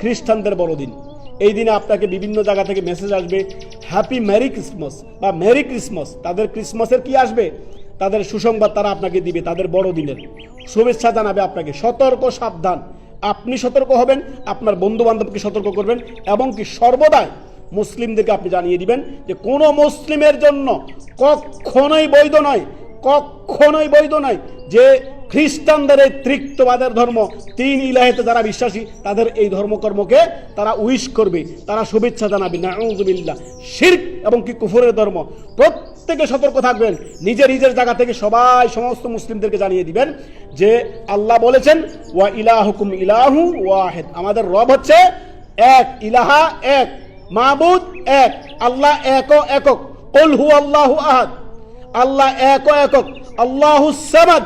খ্রিস্টানদের বড়দিন। এই দিনে আপনাকে বিভিন্ন জায়গা থেকে মেসেজ আসবে হ্যাপি মেরি ক্রিসমাস বা মেরি ক্রিসমাস। তাদের ক্রিসমাসের কি আসবে, তাদের সুসংবাদ তারা আপনাকে দিবে, তাদের বড়দিনের শুভেচ্ছা জানাবে আপনাকে। সতর্ক, সাবধান। আপনি সতর্ক হবেন, আপনার বন্ধু বান্ধবকে সতর্ক করবেন, এবং কি সর্বদাই মুসলিমদেরকে আপনি জানিয়ে দিবেন যে কোনো মুসলিমের জন্য কখনোই বৈধ নয়, কখনোই বৈধ নয় যে খ্রিস্টানদের এই ত্রিত্ববাদের ধর্ম, তিন ইলাহিতে যারা বিশ্বাসী, তাদের এই ধর্মকর্মকে তারা উইশ করবে, তারা শুভেচ্ছা জানাবে। নাউযুবিল্লাহ। শিরক এবং কি কুফরের ধর্ম। প্রত্যেকে সতর্ক থাকবেন, নিজের নিজের জায়গা থেকে সবাই সমস্ত মুসলিমদেরকে জানিয়ে দিবেন যে আল্লাহ বলেছেন ওয়া ইলাহুকুম ইলাহু ওয়াহিদ, আমাদের রব হচ্ছে এক, ইলাহা এক, মাবুদ এক, আল্লাহ এক ও একক। কুল হুয়াল্লাহু আহাদ, আল্লাহ এক ও একক। আল্লাহুস সামাদ,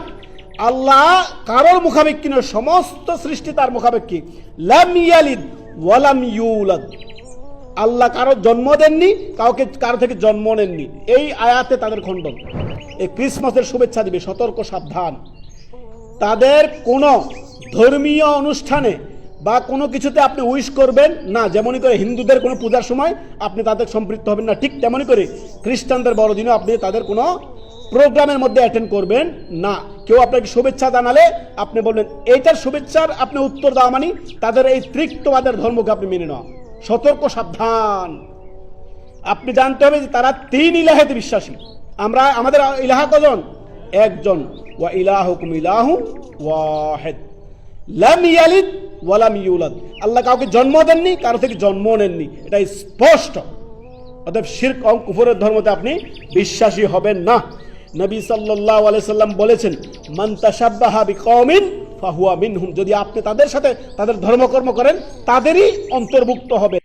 আল্লাহ কারোর মুখাপেক্ষী নয়, সমস্ত সৃষ্টি তার মুখাপেক্ষী। লাম ইয়ালিদ ওয়া লাম ইউলাদ, আল্লাহ কারো জন্ম দেননি, কারো থেকে জন্ম নেননি। এই আয়াতে তাদের খণ্ডন। এই ক্রিসমাসের শুভেচ্ছা দিবে, সতর্ক, সাবধান। তাদের কোনো ধর্মীয় অনুষ্ঠানে বা কোনো কিছুতে আপনি উইশ করবেন না। যেমনই করে হিন্দুদের কোনো পূজার সময় আপনি তাদের সম্পৃক্ত হবেন না, ঠিক তেমনই করে খ্রিস্টানদের বড়দিনে আপনি তাদের কোনো প্রোগ্রামের মধ্যে অ্যাটেন্ড করবেন না। কেউ আপনাকে শুভেচ্ছা জানালে আপনি বলবেন এইটার শুভেচ্ছার আপনি উত্তর দেওয়া মানে তাদের এই ত্রিত্ববাদের ধর্মকে আপনি মেনে নেওয়া। সতর্ক, সাবধান। আপনি জানতে হবে যে তারা তিন ইলাহেতে বিশ্বাসী। আমাদের ইলাহা কজন? একজন। ওয়া ইলাহুকুম ইলাহু ওয়াহিদ লাম ইয়ালিদ ওয়া লাম ইউলাদ, আল্লাহ কাউকে জন্ম দেননি, কারো থেকে জন্ম নেননি, এটা স্পষ্ট। অতএব শিরক ও কুফরের ধর্মতে আপনি বিশ্বাসী হবেন না। নবী সাল্লাল্লাহু আলাইহি সাল্লাম বলেছেন মান তাশাব্বাহা বিকওমিন ফাহুয়া মিনহুম, যদি আপনি তাদের সাথে তাদের ধর্মকর্ম করেন তাদেরই অন্তর্ভুক্ত হবে।